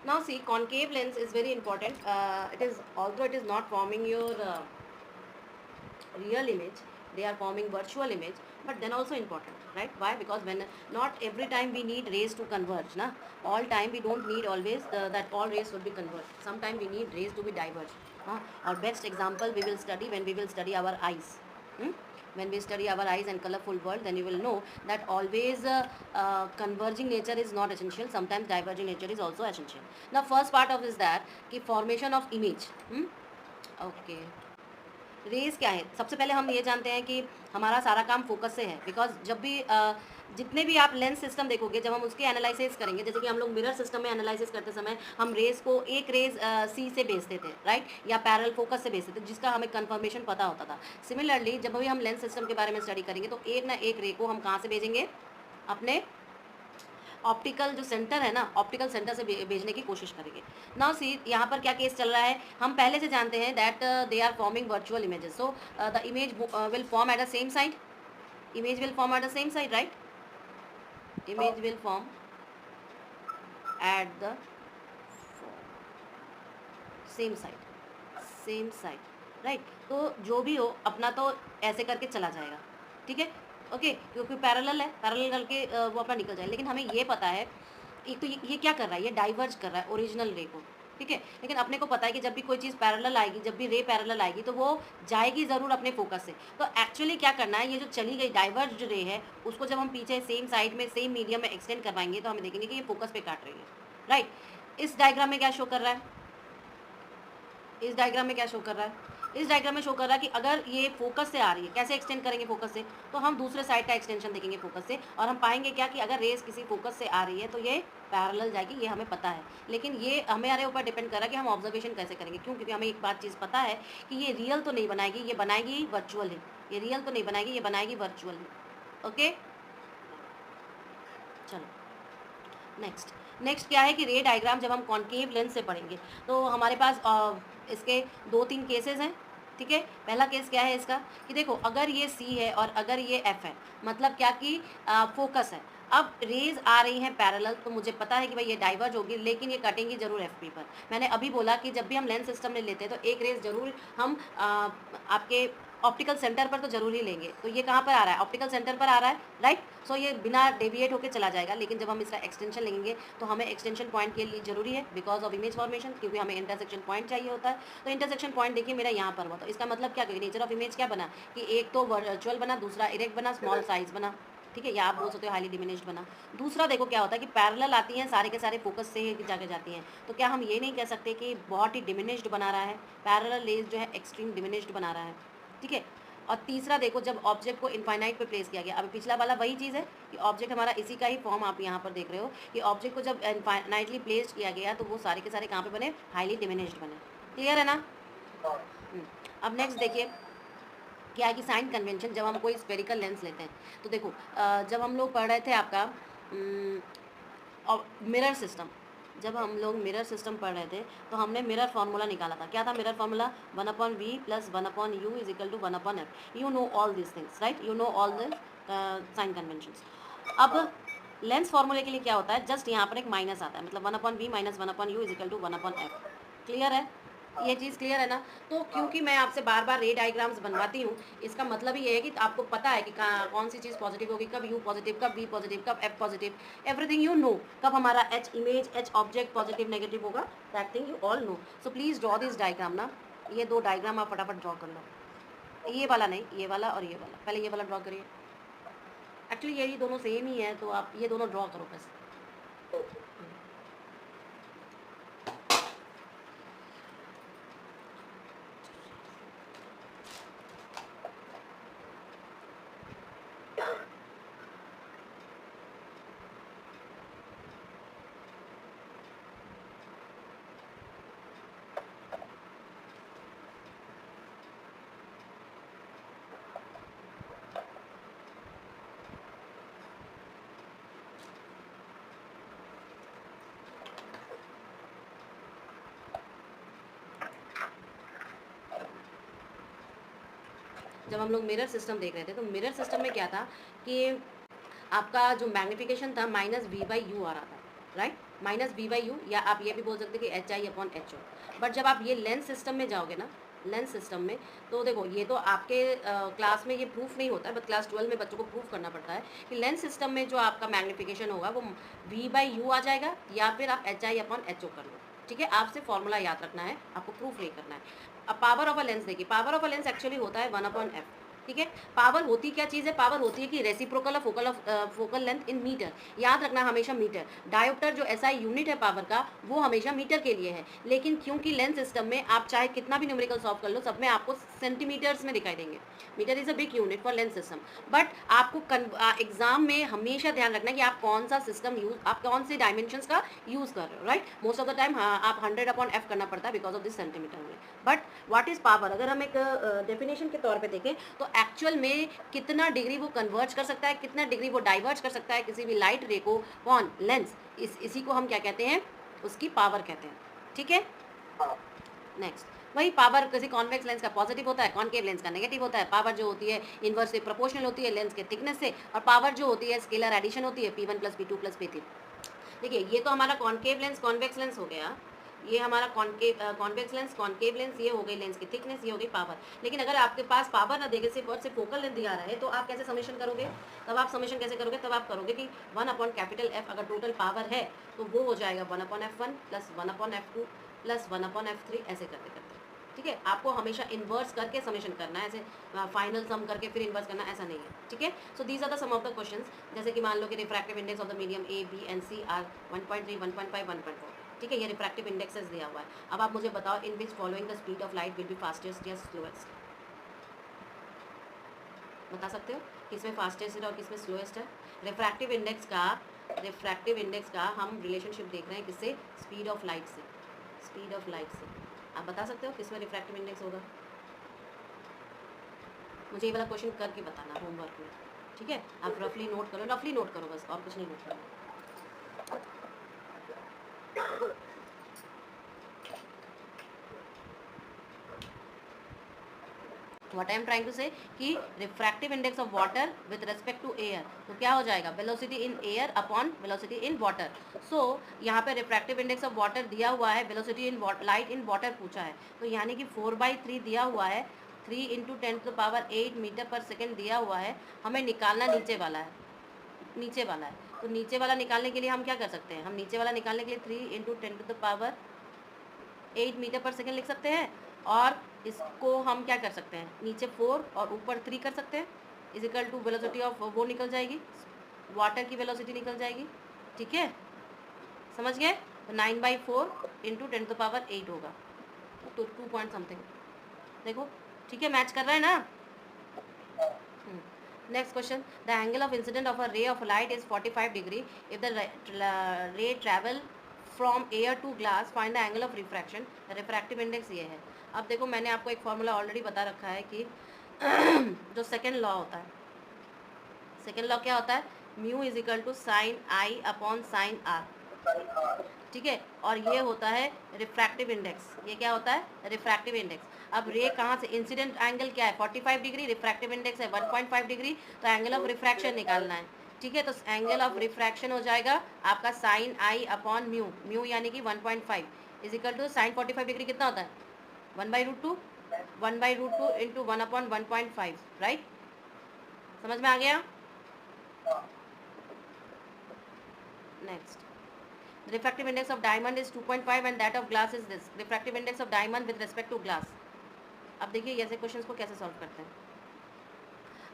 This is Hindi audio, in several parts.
Now see, concave lens is very important. It is, although it is not forming your real image, they are forming virtual image, but then also important, right? Why? Because when not every time we need rays to converge, na, all time we don't need always that all rays should be converged. Sometime we need rays to be diverged. Our best example we will study when we will study our eyes. hmm? When we study our eyes and colorful world, then you will know that always converging nature is not essential. Sometimes diverging nature is also essential. Now first part of is that कि formation of image. Okay. Rays क्या है? सबसे पहले हम ये जानते हैं कि हमारा सारा काम फोकस से है, बिकॉज जब भी जितने भी आप लेंस सिस्टम देखोगे, जब हम उसके एनालिसिस करेंगे, जैसे कि हम लोग मिरर सिस्टम में एनालिसिस करते समय हम रेज को एक रेज सी से भेजते थे, राइट, या पैरेलल फोकस से भेजते थे, जिसका हमें कंफर्मेशन पता होता था. सिमिलरली जब भी हम लेंस सिस्टम के बारे में स्टडी करेंगे तो एक ना एक रे को हम कहाँ से भेजेंगे? अपने ऑप्टिकल जो सेंटर है ना, ऑप्टिकल सेंटर से भेजने की कोशिश करेंगे. नाउ सी, यहाँ पर क्या केस चल रहा है, हम पहले से जानते हैं that they are forming virtual images. So the image will form at the same side. Image will form at the same side, right? Image will form at the same side, same side, right? तो जो भी हो अपना तो ऐसे करके चला जाएगा, ठीक है, ओके, क्योंकि पैरेलल है, पैरेलल करके वो अपना निकल जाए. लेकिन हमें ये पता है, एक तो ये क्या कर रहा है, ये डाइवर्ज कर रहा है ओरिजिनल रे को, ठीक है. लेकिन अपने को पता है कि जब भी कोई चीज़ पैरेलल आएगी, जब भी रे पैरेलल आएगी, तो वो जाएगी ज़रूर अपने फोकस से. तो एक्चुअली क्या करना है, ये जो चली गई डाइवर्ज रे है, उसको जब हम पीछे सेम साइड में सेम मीडियम में एक्सटेंड करवाएंगे तो हमें देखेंगे कि ये फोकस पे काट रही है, राइट. इस डायग्राम में क्या शो कर रहा है? इस डायग्राम में क्या शो कर रहा है? इस डायग्राम में शो कर रहा है कि अगर ये फोकस से आ रही है, कैसे एक्सटेंड करेंगे फोकस से, तो हम दूसरे साइड का एक्सटेंशन देखेंगे फोकस से, और हम पाएंगे क्या कि अगर रेस किसी फोकस से आ रही है तो ये पैरेलल जाएगी, ये हमें पता है. लेकिन ये हमारे ऊपर डिपेंड कर रहा है कि हम ऑब्जर्वेशन कैसे करेंगे. क्यों? क्योंकि हमें एक बात चीज़ पता है कि ये रियल तो नहीं बनाएगी, ये बनाएगी वर्चुअल ही. ये रियल तो नहीं बनाएगी, ये बनाएगी वर्चुअल ही. ओके, चलो नेक्स्ट क्या है कि रे डायग्राम जब हम कॉन्केव लेंस से पढ़ेंगे तो हमारे पास इसके 2-3 केसेस हैं, ठीक है. पहला केस क्या है इसका कि देखो, अगर ये सी है और अगर ये एफ है, मतलब क्या कि फोकस है. अब रेज आ रही हैं पैरेलल, तो मुझे पता है कि भाई ये डाइवर्ज होगी, लेकिन ये कटेंगी जरूर एफ पी पर. मैंने अभी बोला कि जब भी हम लेंस सिस्टम में लेते हैं तो एक रेज जरूर हम आपके ऑप्टिकल सेंटर पर तो जरूर ही लेंगे. तो ये कहाँ पर आ रहा है? ऑप्टिकल सेंटर पर आ रहा है, राइट. सो ये बिना डेविएट होकर चला जाएगा. लेकिन जब हम इसका एक्सटेंशन लेंगे तो हमें एक्सटेंशन पॉइंट के लिए जरूरी है, बिकॉज ऑफ इमेज फॉर्मेशन, क्योंकि हमें इंटरसेक्शन पॉइंट चाहिए होता है. तो इंटरसेक्शन पॉइंट देखिए मेरा यहाँ पर हुआ, तो इसका मतलब क्या, नेचर ऑफ इमेज क्या बना कि एक तो वर्चुअल बना, दूसरा इरेक्ट बना, स्मॉल साइज बना, ठीक है, या आप बोल सकते हो हाईली डिमिनिश्ड बना. दूसरा देखो क्या होता है कि पैरेलल आती हैं, सारे के सारे फोकस से जाके जाती हैं. तो क्या हम ये नहीं कह सकते कि बहुत ही डिमिनिश्ड बना रहा है? पैरेलल लेज जो है एक्सट्रीम डिमिनिश्ड बना रहा है, ठीक है. और तीसरा देखो, जब ऑब्जेक्ट को इनफाइनाइट पे प्लेस किया गया, अभी पिछला वाला वही चीज़ है कि ऑब्जेक्ट हमारा इसी का ही फॉर्म आप यहाँ पर देख रहे हो कि ऑब्जेक्ट को जब इनफाइनाइटली प्लेस किया गया तो वो सारे के सारे कहाँ पे बने? हाईली डिमिनिश्ड बने. क्लियर है ना? अब नेक्स्ट देखिए क्या है कि साइन कन्वेंशन. जब हम कोई स्फेरिकल लेंस लेते हैं तो देखो, जब हम लोग पढ़ रहे थे आपका मिरर सिस्टम, जब हम लोग मिरर सिस्टम पढ़ रहे थे तो हमने मिरर फार्मूला निकाला था. क्या था mirror formula? 1/v + 1/u = 1/f. You know all this things, right, you know all the sign conventions. अब लेंस फार्मूले के लिए क्या होता है? जस्ट यहाँ पर एक माइनस आता है, मतलब 1/v - 1/u = 1/f. क्लियर है? ये चीज़ क्लियर है ना? तो क्योंकि मैं आपसे बार बार रे डायग्राम्स बनवाती हूँ, इसका मतलब ही ये है कि आपको पता है कि कौन सी चीज़ पॉजिटिव होगी, कब यू पॉजिटिव, कब वी पॉजिटिव, कब f positive, everything you know. कब हमारा h image, h object positive negative होगा, that thing you all know. So please draw this diagram ना. ये 2 डायग्राम आप फटाफट ड्रॉ कर लो. ये वाला नहीं, ये वाला और ये वाला. पहले ये वाला ड्रॉ करिए. एक्चुअली यही दोनों सेम ही है, तो आप ये दोनों ड्रॉ करो बस. जब हम लोग मिरर सिस्टम देख रहे थे तो मिरर सिस्टम में क्या था कि आपका जो मैग्नीफिकेशन था -v/u आ रहा था, राइट, -v/u, या आप ये भी बोल सकते हैं कि HI/HO। बट जब आप ये लेंस सिस्टम में जाओगे ना, लेंस सिस्टम में, तो देखो ये तो आपके क्लास में ये प्रूफ नहीं होता है, बट क्लास 12 में बच्चों को प्रूफ करना पड़ता है कि लेंस सिस्टम में जो आपका मैग्नीफिकेशन होगा वो v/u आ जाएगा, या फिर आप HI/HO कर लो, ठीक है। आपसे फॉर्मूला याद रखना है, आपको प्रूफ नहीं करना है। अब पावर ऑफ अ लेंस देखिए, power of a lens actually होता है 1/f, ठीक है। पावर होती क्या चीज़ है? पावर होती है कि reciprocal of focal length in metre, याद रखना हमेशा मीटर। डायोप्टर जो SI यूनिट है पावर का, वो हमेशा मीटर के लिए है, लेकिन क्योंकि लेंस सिस्टम में आप चाहे कितना भी न्यूमेरिकल सॉल्व कर लो, सब में आपको सेंटीमीटर्स में दिखाई देंगे। Metre is a big unit for lens system, but आपको एग्जाम में हमेशा ध्यान रखना है कि आप कौन सा सिस्टम यूज, आप कौन से डायमेंशंस का यूज कर रहे हो, right. Most of the time आप 100/f करना पड़ता है बिकॉज ऑफ दिस सेंटीमीटर में। बट व्हाट इज पावर, अगर हम एक डेफिनेशन के तौर पे देखें तो एक्चुअल में कितना डिग्री वो कन्वर्ज कर सकता है, कितना डिग्री वो डाइवर्ज कर सकता है किसी भी लाइट रे को, कौन, लेंस, इसी को हम क्या कहते हैं, उसकी पावर कहते हैं, ठीक है। नेक्स्ट, वही पावर किसी कॉन्वेक्स लेंस का पॉजिटिव होता है, कॉनकेव लेंस का नेगेटिव होता है। पावर जो होती है इनवर्सली प्रोपोर्शनल होती है लेंस के थिकनेस से, और पावर जो होती है स्केलर एडिशन होती है P1 + P2 + P3। देखिए ये तो हमारा कॉनकेव लेंस कॉन्वेक्स लेंस हो गया, ये हमारा कॉन्वेक्स लेंस कॉनकेव लेंस, ये हो गई लेंस की थिकनेस, ये हो गई पावर। लेकिन अगर आपके पास पावर ना देखे, सिर्फ और सिर्फ फोकल लेंथ दिया रहा है, तो आप कैसे समेशन करोगे? तब आप समेशन कैसे करोगे? तब आप करोगे कि 1/F अगर टोटल पावर है तो वो हो जाएगा 1/F1 + 1/F2 + 1/F3, ऐसे करते करते, ठीक है। आपको हमेशा इन्वर्स करके समेशन करना है, ऐसे फाइनल सम करके फिर इन्वर्स करना, ऐसा नहीं है, ठीक है। So these are the some of the questions, जैसे कि मान लो कि refractive index of the medium A, B and C are 1.3, 1.5, 1.4, ठीक है। ये रिफ्रैक्टिव इंडेक्सेस दिया हुआ है। अब आप मुझे बताओ, in which following the speed of light will be fastest या स्लोएस्ट? बता सकते हो किसमें फास्टेस्ट है और किसमें स्लोएस्ट है? रिफ्रैक्टिव इंडेक्स का हम रिलेशनशिप देख रहे हैं किससे? स्पीड ऑफ लाइट से, स्पीड ऑफ लाइट से। आप बता सकते हो किसमें रिफ्रैक्टिव इंडेक्स होगा? मुझे ये वाला क्वेश्चन करके बताना होमवर्क में, ठीक है। आप रफली नोट करो, रफली नोट करो बस, और कुछ नहीं नोट करो। What I am trying to say कि refractive index of water with respect to air, तो क्या हो जाएगा? Velocity in air upon velocity in water. So यहाँ पे रिफ्रैक्टिव इंडेक्स ऑफ वाटर दिया हुआ है, velocity in light in water पूछा है, तो यानी कि 4/3 दिया हुआ है, 3 × 10⁸ मीटर पर सेकेंड दिया हुआ है। हमें निकालना नीचे वाला है, नीचे वाला है, तो नीचे वाला निकालने के लिए हम क्या कर सकते हैं? हम नीचे वाला निकालने के लिए 3 × 10⁸ मीटर पर सेकेंड लिख सकते हैं, और इसको हम क्या कर सकते हैं? नीचे 4 और ऊपर 3 कर सकते हैं, is equal to velocity of वो निकल जाएगी, वाटर की वेलोसिटी निकल जाएगी, ठीक है, समझ गए। तो 9/4 × 10⁸ होगा, तो 2 पॉइंट समथिंग, देखो, ठीक है, मैच कर रहा है ना। Next question, the angle of incident of a ray of light is 45 degree if the ray travel from air to glass, find the angle of refraction. Refractive index ये है। अब देखो मैंने आपको एक फॉर्मूला ऑलरेडी बता रखा है कि जो सेकेंड लॉ होता है, सेकेंड लॉ क्या होता है? Mu is equal to sin I upon sin R, ठीक है। और ये होता है रिफ्रैक्टिव इंडेक्स, ये क्या होता है? Refractive index. अब रे कहाँ से, इंसिडेंट एंगल क्या है? 45 डिग्री, रिफ्रैक्टिव इंडेक्स है 1.5 डिग्री, तो एंगल ऑफ रिफ्रैक्शन निकालना है, ठीक है। तो एंगल ऑफ रिफ्रैक्शन हो जाएगा आपका sin I upon mu, mu यानी कि 1.5 is equal to sin 45 degree कितना होता है? 1/√2, 1/√2 इंटू 1/1.5, राइट। समझ में आ गया? Next, refractive index of diamond is 2.5 and that of glass is this. refractive index of diamond with respect to glass. अब देखिए ऐसे क्वेश्चंस को कैसे सॉल्व करते हैं।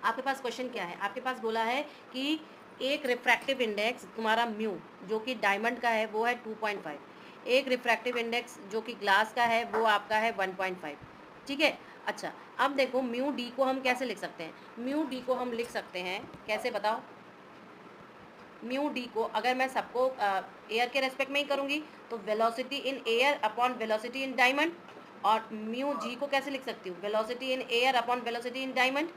आपके पास क्वेश्चन क्या है? आपके पास बोला है कि एक रिफ्रैक्टिव इंडेक्स तुम्हारा म्यू जो कि डायमंड का है वो है 2.5, एक रिफ्रैक्टिव इंडेक्स जो कि ग्लास का है वो आपका है 1.5, ठीक है। अच्छा, अब देखो म्यू डी को हम कैसे लिख सकते हैं? म्यू डी को हम लिख सकते हैं कैसे, बताओ? म्यू डी को अगर मैं सबको एयर के रेस्पेक्ट में ही करूँगी तो velocity in air upon velocity in diamond, और म्यू जी को कैसे लिख सकती हूँ? Velocity in air upon velocity in diamond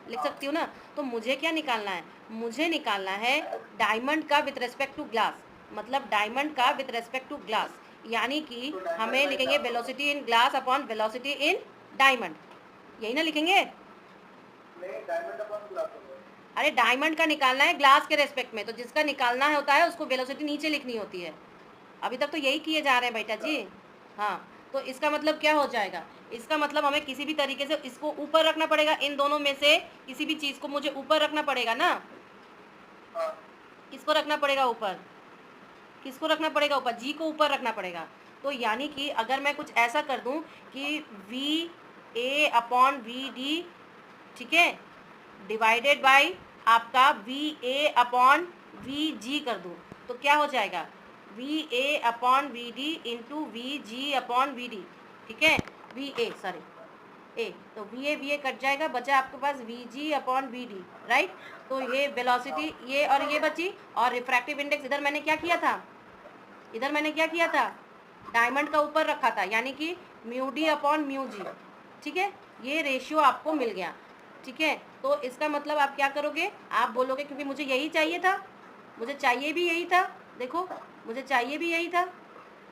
लिख सकती हूँ ना। तो मुझे क्या निकालना है? मुझे निकालना है डायमंड का विथ रेस्पेक्ट टू ग्लास, मतलब डायमंड का विथ रेस्पेक्ट टू ग्लास, यानी कि हमें लिखेंगे velocity in glass upon velocity in diamond, यही ना लिखेंगे? अरे डायमंड का निकालना है ग्लास के रेस्पेक्ट में, तो जिसका निकालना है होता है उसको वेलोसिटी नीचे लिखनी होती है। अभी तक तो यही किए जा रहे हैं बेटा जी। हाँ, तो इसका मतलब क्या हो जाएगा, इसका मतलब हमें किसी भी तरीके से इसको ऊपर रखना पड़ेगा, इन दोनों में से किसी भी चीज़ को मुझे ऊपर रखना पड़ेगा ना। किसको रखना पड़ेगा ऊपर, किसको रखना पड़ेगा ऊपर, जी को ऊपर रखना पड़ेगा। तो यानी कि अगर मैं कुछ ऐसा कर दूं कि v a upon v d, ठीक है, डिवाइडेड बाय आपका v a upon v g कर दूं, तो क्या हो जाएगा, v a upon v d into v g upon v d, ठीक है, वी ए सॉरी ए, तो वी ए कट जाएगा, बचा आपके पास v g upon v d, right. तो ये वेलोसिटी ये और ये बची, और रिफ्रैक्टिव इंडेक्स इधर मैंने क्या किया था, इधर मैंने क्या किया था, डायमंड का ऊपर रखा था, यानी कि mu D upon mu G, ठीक है, ये रेशियो आपको मिल गया, ठीक है। तो इसका मतलब आप क्या करोगे, आप बोलोगे क्योंकि मुझे यही चाहिए था, मुझे चाहिए भी यही था, देखो मुझे चाहिए भी यही था,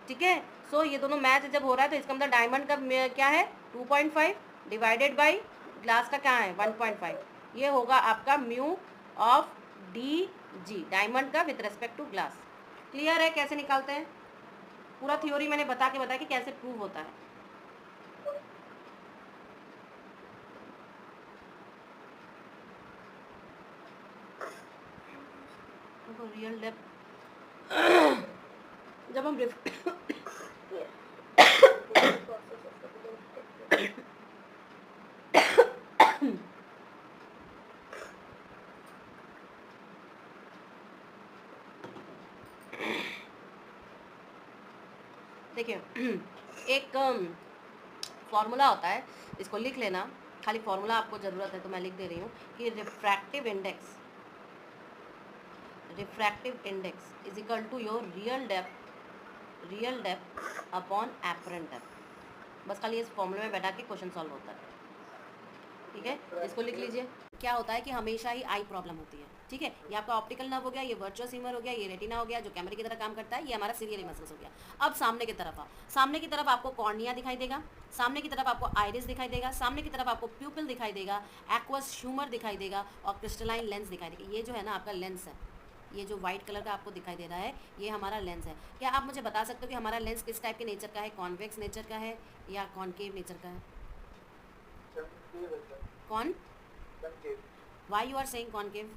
ठीक है। सो ये दोनों मैच जब हो रहा है तो इसका मतलब डायमंड का क्या है 2.5 डिवाइडेड बाई ग्लास का क्या है 1.5, ये होगा आपका mu of d g, diamond का with respect to glass. Clear है कैसे निकालते हैं, पूरा थ्योरी मैंने बता के बताया कि कैसे प्रूव होता है। रियल डेप्थ जब हम देखिए एक फॉर्मूला होता है, इसको लिख लेना, खाली फॉर्मूला आपको ज़रूरत है तो मैं लिख दे रही हूँ कि refractive index is equal to your real depth upon apparent depth. बस खाली इस फॉर्मूले में बैठा के क्वेश्चन सॉल्व होता है, ठीक है। इसको लिख लीजिए। क्या होता है कि हमेशा ही आई प्रॉब्लम होती है, ठीक है, ये आपका ऑप्टिकल नर्व हो गया, ये वर्चुअल सीमर हो गया, ये रेटिना हो गया जो कैमरे की तरह काम करता है, ये हमारा सीरियली मसल्स हो गया। अब सामने की तरफ आओ, सामने की तरफ आपको कॉर्निया दिखाई देगा, सामने की तरफ आपको आइरिस दिखाई देगा, सामने की तरफ आपको प्यूपिल दिखाई देगा, एक्वस ह्यूमर दिखाई देगा और क्रिस्टलाइन लेंस दिखाई देगा। ये जो है ना आपका लेंस है, ये जो व्हाइट कलर का आपको दिखाई दे रहा है ये हमारा लेंस है। क्या आप मुझे बता सकते हो कि हमारा लेंस किस टाइप के नेचर का है, कॉन्वेक्स नेचर का है या कॉनकेव नेचर का है? कौन, why you are saying concave?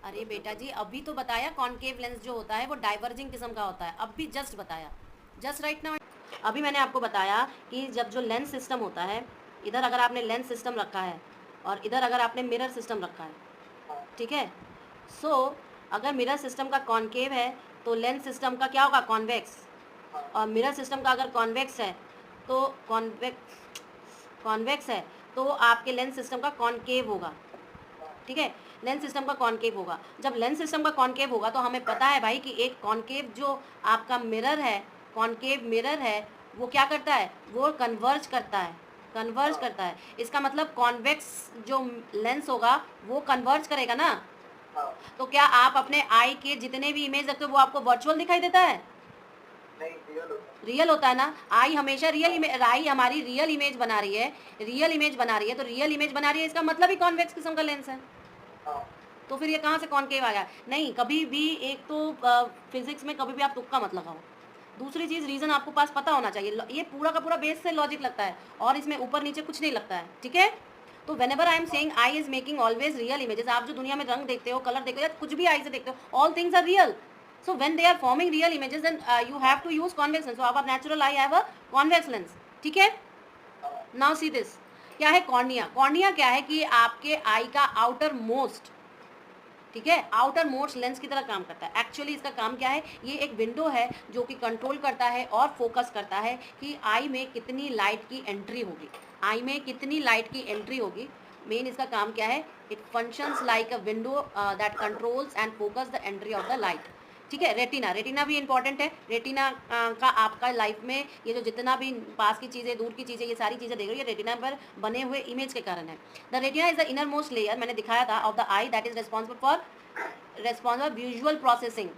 अरे बेटा जी अभी तो बताया कॉनकेव लेंस जो होता है वो डाइवर्जिंग किस्म का होता है, अभी जस्ट बताया, जस्ट राइट नाउ। अभी मैंने आपको बताया कि जब जो लेंस सिस्टम होता है, इधर अगर आपने लेंस सिस्टम रखा है और इधर अगर आपने मिरर सिस्टम रखा है, ठीक है, सो अगर मिरर सिस्टम का कॉनकेव है तो लेंस सिस्टम का क्या होगा, कॉन्वेक्स, और मिरर सिस्टम का अगर कॉन्वेक्स है तो कॉन्वेक्स है तो आपके लेंस सिस्टम का कॉनकेव होगा, ठीक है, लेंस सिस्टम का कॉनकेव होगा। जब लेंस सिस्टम का कॉनकेव होगा तो हमें पता है भाई कि एक कॉनकेव जो आपका मिरर है, कॉनकेव मिरर है, वो क्या करता है, वो कन्वर्ज करता है। इसका मतलब कॉन्वेक्स जो लेंस होगा वो कन्वर्ज करेगा ना। तो क्या आप अपने आई के जितने भी इमेज रखते हो वो आपको वर्चुअल दिखाई देता है? नहीं, रियल होता है ना। आई हमेशा आई हमारी रियल इमेज बना रही है, तो रियल इमेज बना रही है, इसका मतलब ही कॉन्वेक्स किस्म का लेंस है। तो फिर ये कहाँ से कॉनकेव आया? नहीं, कभी भी एक तो फिजिक्स में कभी भी आप तुक्का मत लगाओ, दूसरी चीज़ रीज़न आपको पास पता होना चाहिए। ये पूरा का पूरा बेस से लॉजिक लगता है और इसमें ऊपर नीचे कुछ नहीं लगता है, ठीक है। तो whenever I am saying I is making always real images, आप जो दुनिया में रंग देखते हो, कलर देखते हो या कुछ भी आई से देखते हो, all things are real. So when they are forming real images then you have to use convex lens. So our natural eye have a convex lens, ठीक है। Now see this, क्या है कॉर्निया? कॉर्निया क्या है कि आपके आई का आउटर मोस्ट, ठीक है, आउटर मोस्ट लेंस की तरह काम करता है। एक्चुअली इसका काम क्या है, ये एक विंडो है जो कि कंट्रोल करता है और फोकस करता है कि आई में कितनी लाइट की एंट्री होगी, मेन इसका काम क्या है, it functions like a window that controls and focus the entry of the light, ठीक है। रेटिना भी इंपॉर्टेंट है। रेटिना का आपका लाइफ में ये जो जितना भी पास की चीज़ें, दूर की चीज़ें, ये सारी चीज़ें देख रही है, रेटिना पर बने हुए इमेज के कारण है। The retina is the inner most layer, मैंने दिखाया था, of the eye that is responsible visual processing.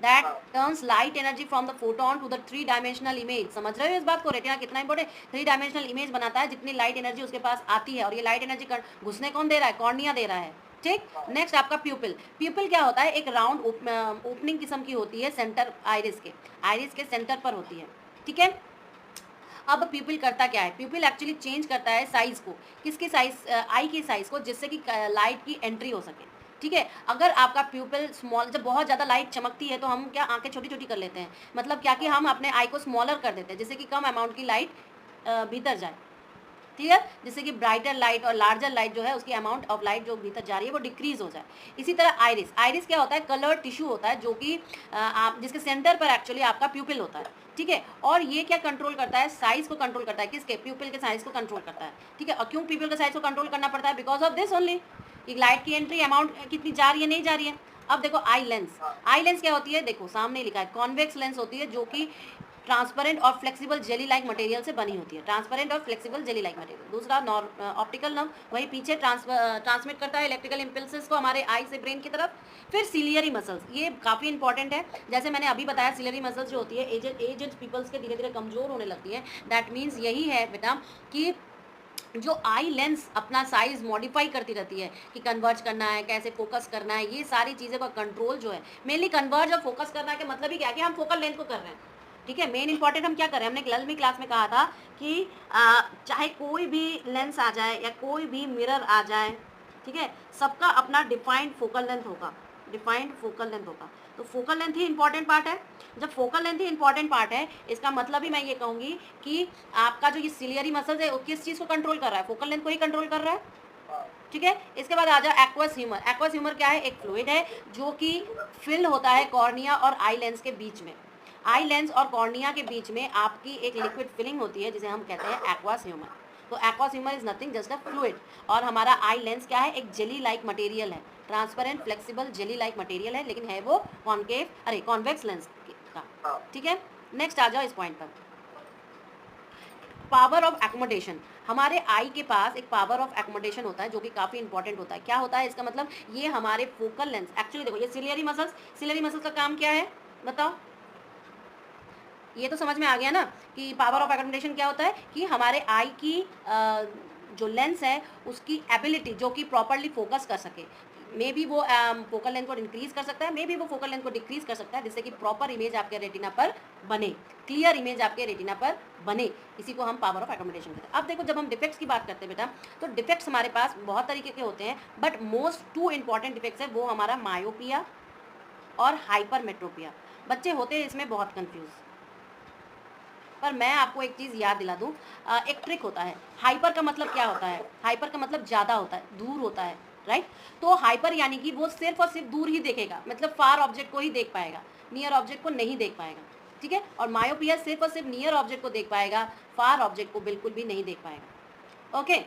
That turns light energy from the photon to the 3 dimensional image. समझ रहे हो इस बात को? रेटिना कितना इंपॉर्टेंट, 3 डायमेंशनल इमेज बनाता है जितनी लाइट एनर्जी उसके पास आती है, और ये लाइट एनर्जी घुसने कौन दे रहा है? कॉर्निया दे रहा है, ठीक। नेक्स्ट आपका प्यूपिल। प्यूपिल क्या होता है? एक राउंड ओपनिंग किस्म की होती है सेंटर आइरिस के सेंटर पर होती है, ठीक है। अब प्यूपिल करता क्या है? प्यूपिल एक्चुअली चेंज करता है साइज को, किसकी साइज? आई की साइज को, जिससे कि लाइट की एंट्री हो सके, ठीक है। अगर आपका प्यूपिल स्मॉल, जब बहुत ज़्यादा लाइट चमकती है तो हम क्या आंखें छोटी छोटी कर लेते हैं, मतलब क्या कि हम अपने आई को स्मॉलर कर देते हैं जिससे कि कम अमाउंट की लाइट भीतर जाए, ठीक है, जिससे कि ब्राइटर लाइट और लार्जर लाइट जो है उसकी अमाउंट ऑफ लाइट जो भीतर जा रही है वो डिक्रीज हो जाए। इसी तरह आइरिस क्या होता है? कलर्ड टिश्यू होता है जो कि आप जिसके सेंटर पर एक्चुअली आपका प्यूपिल होता है, ठीक है। और ये क्या कंट्रोल करता है? साइज को कंट्रोल करता है, किसके? प्यूपिल के साइज को कंट्रोल करता है, ठीक है। और क्यों प्यूपिल के साइज को कंट्रोल करना पड़ता है? बिकॉज ऑफ दिस ओनली, एक लाइट की एंट्री अमाउंट कितनी जा रही है, नहीं जा रही है। अब देखो आई लेंस क्या होती है? देखो सामने लिखा है, कॉन्वेक्स लेंस होती है जो कि ट्रांसपेरेंट और फ्लेक्सिबल जेली लाइक मटेरियल से बनी होती है, ट्रांसपेरेंट और फ्लेक्सिबल जेली लाइक मटेरियल। दूसरा ऑप्टिकल नर्व, वही पीछे ट्रांसमिट करता है इलेक्ट्रिकल इम्पल्सेस को हमारे आई से ब्रेन की तरफ। फिर सिलियरी मसल्स, ये काफ़ी इंपॉर्टेंट है। जैसे मैंने अभी बताया, सिलियरी मसल्स जो होती है एजेड पीपल्स के धीरे धीरे कमजोर होने लगती है। दैट मीन्स यही है बेटा कि जो आई लेंस अपना साइज मॉडिफाई करती रहती है कि कन्वर्ज करना है, कैसे फोकस करना है, ये सारी चीज़ों का कंट्रोल जो है, मेनली कन्वर्ज और फोकस करना के मतलब ही क्या है कि हम फोकल लेंथ को कर रहे हैं, ठीक है। मेन इंपॉर्टेंट हम क्या कर रहे हैं? हमने 11वीं क्लास में कहा था कि चाहे कोई भी लेंस आ जाए या कोई भी मिरर आ जाए, ठीक है, सबका अपना डिफाइंड फोकल लेंथ होगा, तो फोकल लेंथ ही इंपॉर्टेंट पार्ट है। जब फोकल लेंथ ही इंपॉर्टेंट पार्ट है, इसका मतलब ही मैं ये कहूँगी कि आपका जो ये सिलियरी मसल्स है वो किस चीज़ को कंट्रोल कर रहा है? फोकल लेंथ को ही कंट्रोल कर रहा है, ठीक है। इसके बाद आ जाए एक्वस ह्यूमर। एक्वस ह्यूमर क्या है? एक फ्लूइड है जो कि फिल होता है कॉर्निया और आई लेंस के बीच में। आई लेंस और कॉर्निया के बीच में आपकी एक लिक्विड फिलिंग होती है जिसे हम कहते हैं एक्वास ह्यूमर। तो aqueous humour is nothing just a fluid. और हमारा आई लेंस क्या है? एक जेली लाइक मटेरियल है, transparent flexible jelly like material है, लेकिन है वो कॉन्वेक्स लेंस का, ठीक है। नेक्स्ट आ जाओ इस पॉइंट पर, पावर ऑफ एकोमोडेशन। हमारे आई के पास एक पावर ऑफ एकोमोडेशन होता है जो कि काफ़ी इंपॉर्टेंट होता है। क्या होता है इसका मतलब? ये हमारे फोकल लेंस, एक्चुअली देखो ये सिलियरी मसल्स का काम क्या है बताओ? ये तो समझ में आ गया ना कि पावर ऑफ एकोमोडेशन क्या होता है कि हमारे आई की जो लेंस है उसकी एबिलिटी जो कि प्रॉपरली फोकस कर सके। मे बी वो फोकल लेंथ को इंक्रीज कर सकता है, मे बी वो फोकल लेंथ को डिक्रीज कर सकता है, जिससे कि प्रॉपर इमेज आपके रेटिना पर बने, क्लियर इमेज आपके रेटिना पर बने। इसी को हम पावर ऑफ एकोमोडेशन कहते हैं। अब देखो जब हम डिफेक्ट्स की बात करते हैं बेटा, तो डिफेक्ट्स हमारे पास बहुत तरीके के होते हैं, बट मोस्ट 2 इंपॉर्टेंट डिफेक्ट्स है, वो हमारा मायोपिया और हाइपरमेट्रोपिया। बच्चे होते हैं इसमें बहुत कंफ्यूज, पर मैं आपको एक चीज़ याद दिला दूँ, एक ट्रिक होता है। हाइपर का मतलब क्या होता है? हाइपर का मतलब ज़्यादा होता है, दूर होता है, राइट। तो हाइपर यानी कि वो सिर्फ और सिर्फ दूर ही देखेगा, मतलब फार ऑब्जेक्ट को ही देख पाएगा, नियर ऑब्जेक्ट को नहीं देख पाएगा, ठीक है। और मायोपिया सिर्फ और सिर्फ नियर ऑब्जेक्ट को देख पाएगा, फार ऑब्जेक्ट को बिल्कुल भी नहीं देख पाएगा, ओके।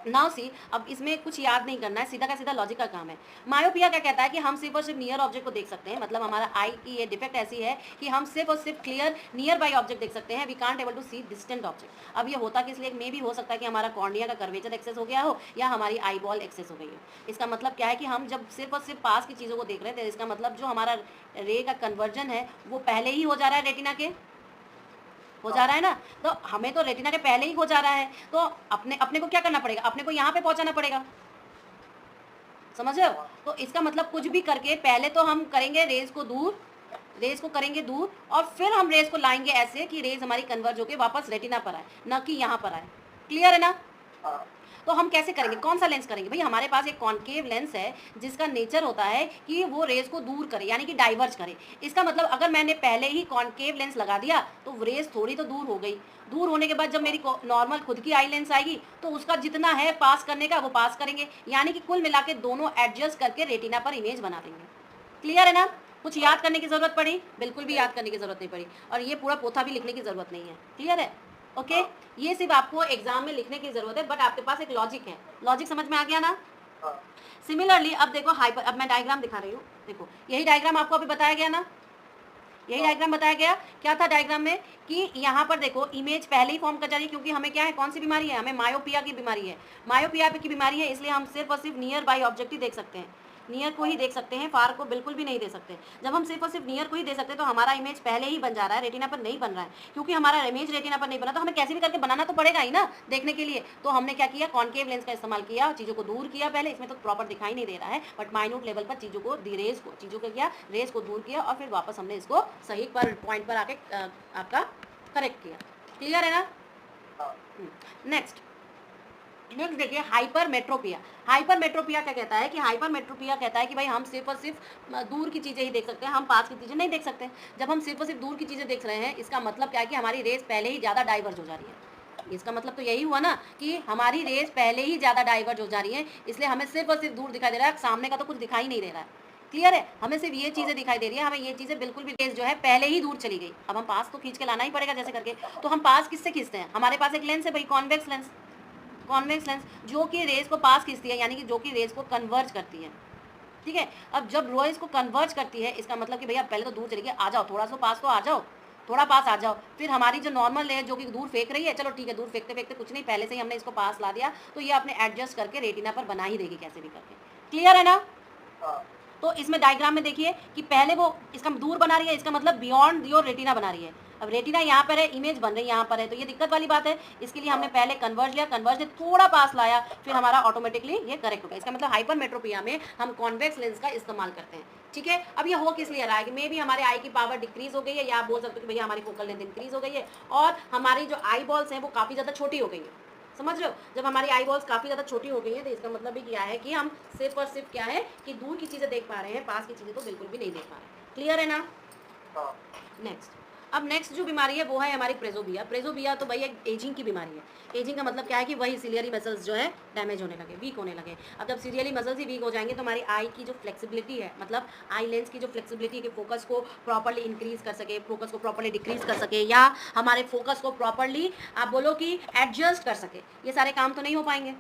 नाउ सी, अब इसमें कुछ याद नहीं करना है, सीधा का सीधा लॉजिक का काम है। मायोपिया क्या कहता है कि हम सिर्फ और सिर्फ नियर ऑब्जेक्ट को देख सकते हैं, मतलब हमारा आई की ये डिफेक्ट ऐसी है कि हम सिर्फ और सिर्फ क्लियर नियर बाई ऑब्जेक्ट देख सकते हैं, we can't able to see distant object. अब ये होता कि इसलिए मे भी हो सकता है कि हमारा कॉर्निया का कर्वेचर एक्सेस हो गया हो या हमारी आई बॉल एक्सेस हो गई हो। इसका मतलब क्या है कि हम जब सिर्फ और सिर्फ पास की चीज़ों को देख रहे थे, इसका मतलब जो हमारा रे का कन्वर्जन है वो पहले ही हो जा रहा है, रेटिना के हो जा रहा है ना। तो हमें तो रेटिना के पहले ही हो जा रहा है, तो अपने को क्या करना पड़ेगा? अपने को यहाँ पे पहुँचाना पड़ेगा, समझ रहे हो? तो इसका मतलब कुछ भी करके पहले तो हम करेंगे रेज को करेंगे दूर, और फिर हम रेज को लाएंगे ऐसे कि रेज हमारी कन्वर्ज होकर वापस रेटिना पर आए, ना कि यहाँ पर आए। क्लियर है ना? तो हम कैसे करेंगे? कौन सा लेंस करेंगे? भाई हमारे पास एक कॉन्केव लेंस है जिसका नेचर होता है कि वो रेज को दूर करे, यानी कि डाइवर्ज करे। इसका मतलब अगर मैंने पहले ही कॉन्केव लेंस लगा दिया तो रेज थोड़ी तो दूर हो गई। दूर होने के बाद जब मेरी नॉर्मल खुद की आई लेंस आएगी तो उसका जितना है पास करने का वो पास करेंगे, यानी कि कुल मिला के दोनों एडजस्ट करके रेटिना पर इमेज बना देंगे। क्लियर है ना? कुछ याद करने की जरूरत पड़ी? बिल्कुल भी याद करने की जरूरत नहीं पड़ी, और ये पूरा पोथा भी लिखने की जरूरत नहीं है। क्लियर है? ओके, ये सिर्फ आपको एग्जाम में लिखने की जरूरत है, बट आपके पास एक लॉजिक है। लॉजिक समझ में आ गया ना? सिमिलरली अब देखो हाइपर, अब मैं डायग्राम दिखा रही हूँ, देखो यही डायग्राम आपको अभी बताया गया ना, यही डायग्राम बताया गया। क्या था डायग्राम में कि यहाँ पर देखो इमेज पहले ही फॉर्म कर जा रही है, क्योंकि हमें क्या है, कौन सी बीमारी है? हमें मायोपिया की बीमारी है। मायोपिया की बीमारी है इसलिए हम सिर्फ और सिर्फ नियर बाई ऑब्जेक्ट ही देख सकते हैं, नियर को ही देख सकते हैं, फार को बिल्कुल भी नहीं दे सकते। जब हम सिर्फ और सिर्फ नियर को ही दे सकते हैं तो हमारा इमेज पहले ही बन जा रहा है, रेटिना पर नहीं बन रहा है। क्योंकि हमारा इमेज रेटिना पर नहीं बना तो हमें कैसे भी करके बनाना तो पड़ेगा ही ना देखने के लिए। तो हमने क्या किया, कॉन्केव लेंस का इस्तेमाल किया, चीज़ों को दूर किया। पहले इसमें तो प्रॉपर दिखाई नहीं दे रहा है, बट माइन्यूट लेवल पर चीज़ों को रेज को चीज़ों को किया, रेज को दूर किया और फिर वापस हमने इसको सही पर पॉइंट पर आके आपका करेक्ट किया। क्लियर है ना? नेक्स्ट देखिए हाइपरमेट्रोपिया। हाइपरमेट्रोपिया क्या कहता है कि हाइपरमेट्रोपिया कहता है कि भाई हम सिर्फ और सिर्फ दूर की चीज़ें ही देख सकते हैं, हम पास की चीज़ें नहीं देख सकते। जब हम सिर्फ और सिर्फ दूर की चीज़ें देख रहे हैं, इसका मतलब क्या है कि हमारी रेस पहले ही ज़्यादा डाइवर्ज हो जा रही है। इसका मतलब तो यही हुआ ना कि हमारी रेस पहले ही ज़्यादा डाइवर्ज हो जा रही है, इसलिए हमें सिर्फ और सिर्फ दूर दिखाई दे रहा है, सामने का तो कुछ दिखाई नहीं दे रहा है। क्लियर है? हमें सिर्फ ये चीज़ें दिखाई दे रही है, हमें ये चीज़ें बिल्कुल भी रेस जो है पहले ही दूर चली गई। अब हम पास तो खींच के लाना ही पड़ेगा जैसे करके। तो हम पास किससे खींचते हैं? हमारे पास एक लेंस है भाई, कॉन्वेक्स लेंस। कॉन्वेक्स लेंस जो कि रेस को पास खींचती है, यानी कि जो कि रेस को कन्वर्ज करती है। ठीक है, अब जब रेस को कन्वर्ज करती है, इसका मतलब कि भैया पहले तो दूर चली गई, आ जाओ थोड़ा सा पास तो आ जाओ, थोड़ा पास आ जाओ। फिर हमारी जो नॉर्मल है जो कि दूर फेंक रही है, चलो ठीक है, दूर फेंकते फेंकते कुछ नहीं, पहले से ही हमने इसको पास ला दिया, तो ये अपने एडजस्ट करके रेटिना पर बना ही देगी कैसे भी करके। क्लियर है ना? तो इसमें डायग्राम में देखिए कि पहले वो इसका दूर बना रही है, इसका मतलब बियॉन्ड योर रेटिना बना रही है। अब रेटिना यहाँ पर है, इमेज बन रही है यहाँ पर है, तो ये दिक्कत वाली बात है। इसके लिए हमने पहले कन्वर्ज लिया, कन्वर्ज ने थोड़ा पास लाया, फिर हमारा ऑटोमेटिकली ये करेक्ट हो गया। इसका मतलब हाइपरमेट्रोपिया में हम कॉन्वेक्स लेंस का इस्तेमाल करते हैं। ठीक है, अब ये हो किस लिए रहा है कि मे भी हमारे आई की पावर डिक्रीज हो गई है, या आप बोल सकते हो कि भैया हमारी फोकल लेंथ इंक्रीज हो गई है और हमारी जो आई बॉल्स हैं वो काफ़ी ज़्यादा छोटी हो गई है। समझ रहे हो? जब हमारी आई बॉल्स काफ़ी ज़्यादा छोटी हो गई है तो इसका मतलब भी क्या है कि हम सिर्फ और सिर्फ क्या है कि दूर की चीज़ें देख पा रहे हैं, पास की चीज़ें तो बिल्कुल भी नहीं देख पा रहे। क्लियर है ना? नेक्स्ट, अब नेक्स्ट जो बीमारी है वो है हमारी प्रेजोबिया। प्रेजोबिया तो भाई एक एजिंग की बीमारी है। एजिंग का मतलब क्या है कि वही सिलियरी मसल्स जो है डैमेज होने लगे, वीक होने लगे। अब जब सिलियरी मसल्स ही वीक हो जाएंगे तो हमारी आई की जो फ्लेक्सिबिलिटी है, मतलब आई लेंस की जो फ्लेक्सिबिलिटी है कि फोकस को प्रॉपर्ली इंक्रीज कर सके, फोकस को प्रॉपर्ली डिक्रीज कर सके, या हमारे फोकस को प्रॉपर्ली आप बोलो कि एडजस्ट कर सके, ये सारे काम तो नहीं हो पाएंगे।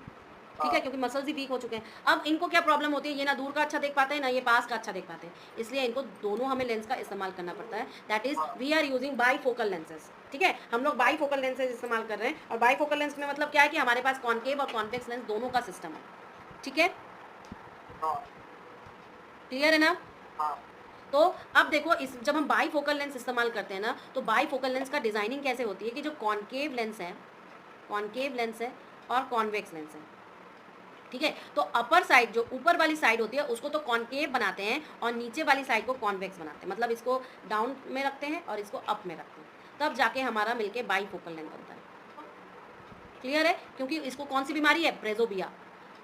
ठीक है, क्योंकि मसल्स ही वीक हो चुके हैं। अब इनको क्या प्रॉब्लम होती है, ये ना दूर का अच्छा देख पाते हैं ना ये पास का अच्छा देख पाते हैं, इसलिए इनको दोनों हमें लेंस का इस्तेमाल करना पड़ता है। That is we are using bifocal lenses. ठीक है, हम लोग बाईफोकल लेंसेज इस्तेमाल कर रहे हैं। और बाईफोकल लेंस में मतलब क्या है कि हमारे पास कॉन्केव और कॉन्वेक्स लेंस दोनों का सिस्टम है। ठीक है, क्लियर है ना? तो अब देखो, इस जब हम बाईफोकल लेंस इस्तेमाल करते हैं ना, तो बाईफोकल लेंस का डिजाइनिंग कैसे होती है कि जो कॉन्केव लेंस है और कॉन्वेक्स लेंस है, ठीक है, तो अपर साइड जो ऊपर वाली साइड होती है उसको तो कॉन्केव बनाते हैं और नीचे वाली साइड को कॉन्वेक्स बनाते हैं। मतलब इसको डाउन में रखते हैं और इसको अप में रखते हैं, तब जाके हमारा मिलके बाईफोकल लेंस बनता है। क्लियर है? क्योंकि इसको कौन सी बीमारी है? प्रेजोबिया।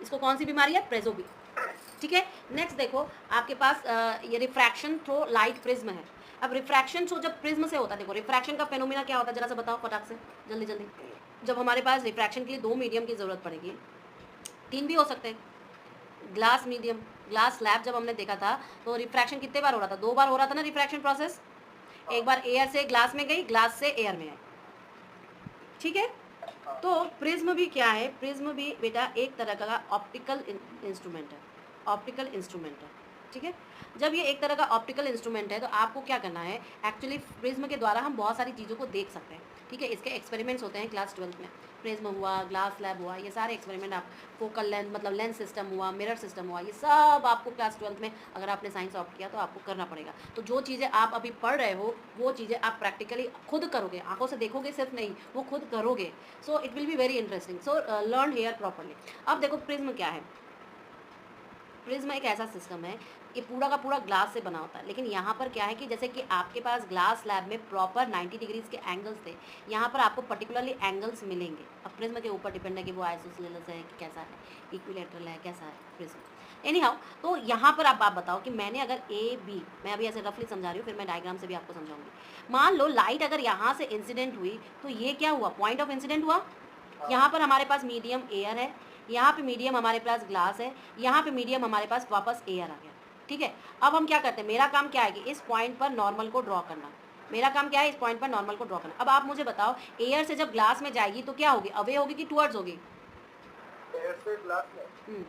इसको कौन सी बीमारी है? प्रेजोबिया। ठीक है, नेक्स्ट देखो आपके पास ये रिफ्रैक्शन थ्रू लाइट प्रिज्म है। अब रिफ्रैक्शन थ्रू जब प्रिज्म से होता है, देखो रिफ्रैक्शन का फेनोमेना क्या होता है जरा सा बताओ फटाक से, जल्दी जल्दी। जब हमारे पास रिफ्रैक्शन के लिए दो मीडियम की ज़रूरत पड़ेगी, तीन भी हो सकते हैं। ग्लास मीडियम, ग्लास स्लैब जब हमने देखा था तो रिफ्रैक्शन कितने बार हो रहा था? दो बार हो रहा था ना रिफ्रैक्शन प्रोसेस। एक बार एयर से ग्लास में गई, ग्लास से एयर में आई। ठीक है, तो प्रिज्म भी क्या है? प्रिज्म भी बेटा एक तरह का ऑप्टिकल इंस्ट्रूमेंट है, ऑप्टिकल इंस्ट्रूमेंट है। ठीक है, जब ये एक तरह का ऑप्टिकल इंस्ट्रूमेंट है तो आपको क्या करना है, एक्चुअली प्रिज्म के द्वारा हम बहुत सारी चीज़ों को देख सकते हैं। ठीक है, इसके एक्सपेरिमेंट्स होते हैं क्लास 12 में। प्रिज्म हुआ, ग्लास लैब हुआ, ये सारे एक्सपेरिमेंट आप फोकल लेंस मतलब लेंस सिस्टम हुआ, मिरर सिस्टम हुआ, ये सब आपको क्लास 12 में अगर आपने साइंस ऑप्ट किया तो आपको करना पड़ेगा। तो जो चीज़ें आप अभी पढ़ रहे हो वो चीज़ें आप प्रैक्टिकली खुद करोगे, आंखों से देखोगे सिर्फ नहीं, वो खुद करोगे। So it will be very interesting. So learn here properly. अब देखो प्रिज्म क्या है। प्रिज्म एक ऐसा सिस्टम है, ये पूरा का पूरा ग्लास से बना होता है, लेकिन यहाँ पर क्या है कि जैसे कि आपके पास ग्लास स्लैब में प्रॉपर 90 डिग्रीज के एंगल्स थे, यहाँ पर आपको पर्टिकुलरली एंगल्स मिलेंगे। अब प्रिज्म के ऊपर डिपेंड है कि वो आइसोसेलेस है कि कैसा है, इक्विलेटरल है, कैसा है प्रिज्म। एनी हाउ, तो यहाँ पर आप बताओ कि मैंने अगर ए बी, मैं अभी ऐसे रफली समझा रही हूँ, फिर मैं डायग्राम से भी आपको समझाऊंगी। मान लो लाइट अगर यहाँ से इंसिडेंट हुई तो ये क्या हुआ? पॉइंट ऑफ इंसिडेंट हुआ। यहाँ पर हमारे पास मीडियम एयर है, यहाँ पे मीडियम हमारे पास ग्लास है, यहाँ पे मीडियम हमारे पास वापस एयर आ गया। ठीक है, अब हम क्या करते हैं, मेरा काम क्या है कि इस पॉइंट पर नॉर्मल को ड्रॉ करना। मेरा काम क्या है? इस पॉइंट पर नॉर्मल को ड्रॉ करना। अब आप मुझे बताओ, एयर से जब ग्लास में जाएगी तो क्या होगी? अवे होगी कि टुवर्ड्स होगी? एयर से ग्लास में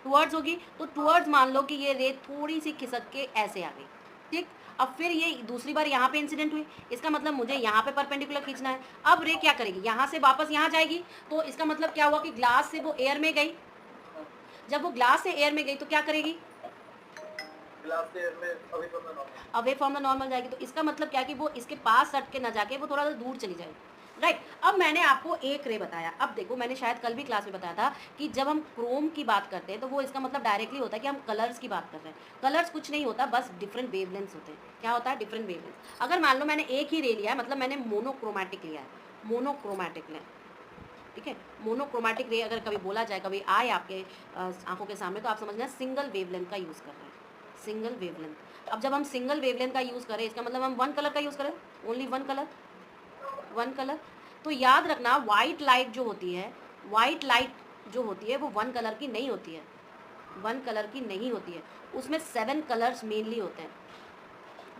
टुवर्ड्स होगी। तो टुवर्ड्स मान लो कि ये रे थोड़ी सी खिसक के ऐसे आ गई। ठीक, अब फिर ये दूसरी बार यहाँ पे इंसिडेंट हुई, इसका मतलब मुझे यहाँ पे परपेंडिकुलर खींचना है। अब रे क्या करेगी? यहाँ से वापस यहाँ जाएगी, तो इसका मतलब क्या हुआ कि ग्लास से वो एयर में गई। जब वो ग्लास से एयर में गई तो क्या करेगी, ग्लास से एयर में away from the normal, away from the normal जाएगी। तो इसका मतलब क्या कि वो इसके पास सट के ना जाके वो थोड़ा सा दूर चली जाएगी, राइट। अब मैंने आपको एक रे बताया। अब देखो मैंने शायद कल भी क्लास में बताया था कि जब हम क्रोम की बात करते हैं तो वो इसका मतलब डायरेक्टली होता है कि हम कलर्स की बात कर रहे हैं। कलर्स कुछ नहीं होता, बस डिफरेंट वेवलेंथ्स होते हैं। क्या होता है, डिफरेंट वेवलेंथ। अगर मान लो मैंने एक ही रे लिया है, मतलब मैंने मोनोक्रोमैटिक लिया है, मोनोक्रोमैटिक लें, ठीक है। मोनोक्रोमैटिक रे अगर कभी बोला जाए, कभी आए आपके आंखों के सामने, तो आप समझना सिंगल वेवलेंथ का यूज़ कर रहे हैं, सिंगल वेवलेंथ। अब जब हम सिंगल वेवलेंथ का यूज़ करें, इसका मतलब हम वन कलर का यूज़ करें, only one colour, one colour. तो याद रखना वाइट लाइट जो होती है, वाइट लाइट जो होती है वो वन कलर की नहीं होती है, वन कलर की नहीं होती है। उसमें 7 कलर्स मेनली होते हैं,